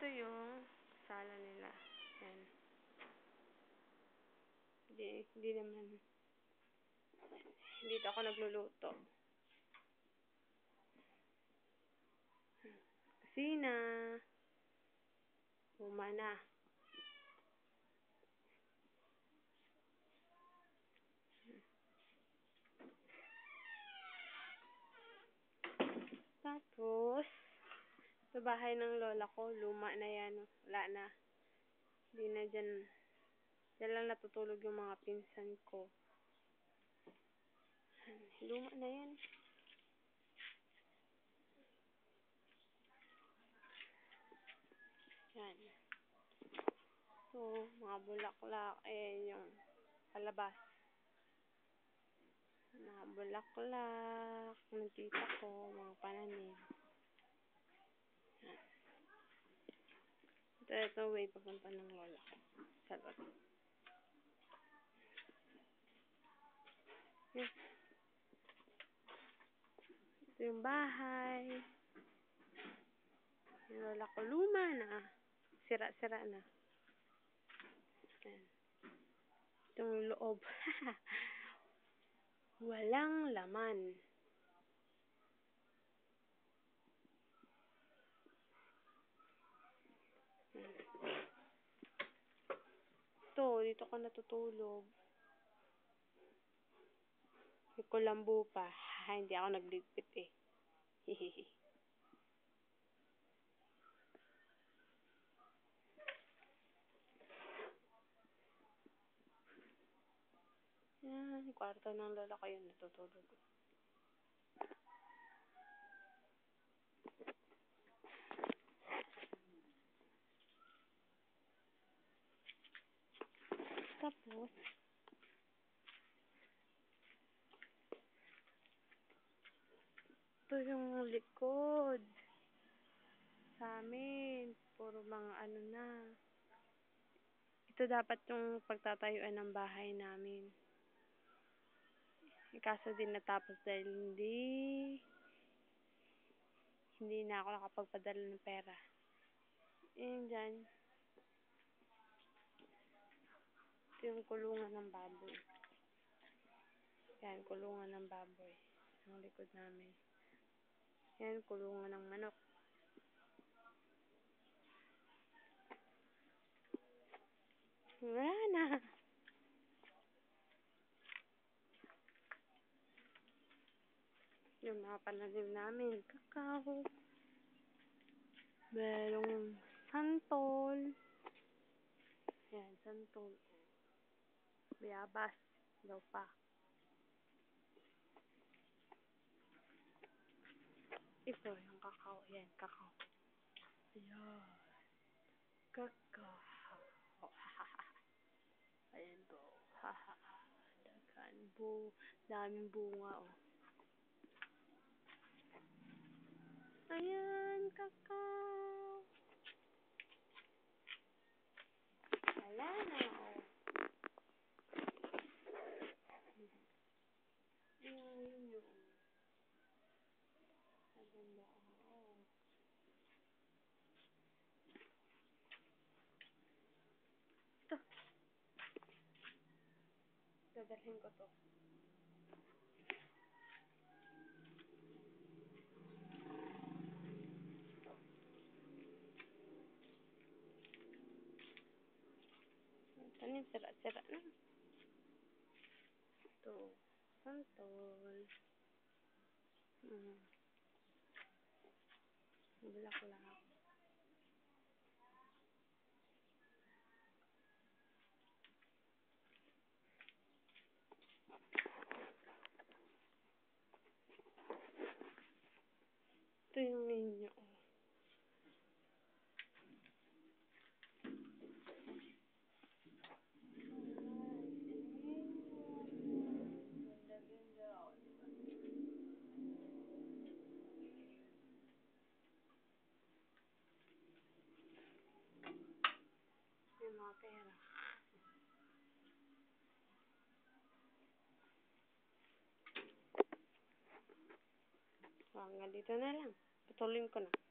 Ito yung sala nila. Yan. Hindi naman. Dito ako nagluluto. Kusina. Luma na. Tapos, sa bahay ng lola ko, luma na yan. Wala na. Hindi na dyan. Dyan lang natutulog yung mga pinsan ko. Luma na yan. Yan. So, mga bulaklak, yung palabas. Mga bulaklak ng tita ko, mga pananim. Yan. Ito way papunta ng lola ko. Sarap. Yan. Ito yung bahay. Yung lola ko, luma na. Sira-sira na. Yan. Itong loob. Walang laman. Ito, dito ko natutulog. May kulambo pa. Hindi ako nagligpit eh. Hihihi. Yan, kwarto ng lola ko yun natutulog. Tapos, ito yung likod. Sa amin, puro mga ano na. Ito dapat yung pagtatayuan ng bahay namin. Kaso din natapos dahil hindi na ako nakapagpadala ng pera. Ayan dyan. Ito yung kulungan ng baboy. Yan, kulungan ng baboy. Ang likod namin. Yan, kulungan ng manok. Wala na. Yung mga pananim namin, kakao. Merong santol. Yan, santol. Bayabas. Daw pa. Ito, yung kakao. Yan, kakao. Ayan. Kakao. Ayan po. Haha. Daming bunga, oh. Ayan, kakao. Wala na, oh. Ayan, yun. Maganda, oh. Ito. Dadalhin ko to. Tanim, sira-sira na. Ito. Santol. Bulaklak. Ito yung ninyo. Yung mga pera. Hanggang dito na lang. Putulin ko na.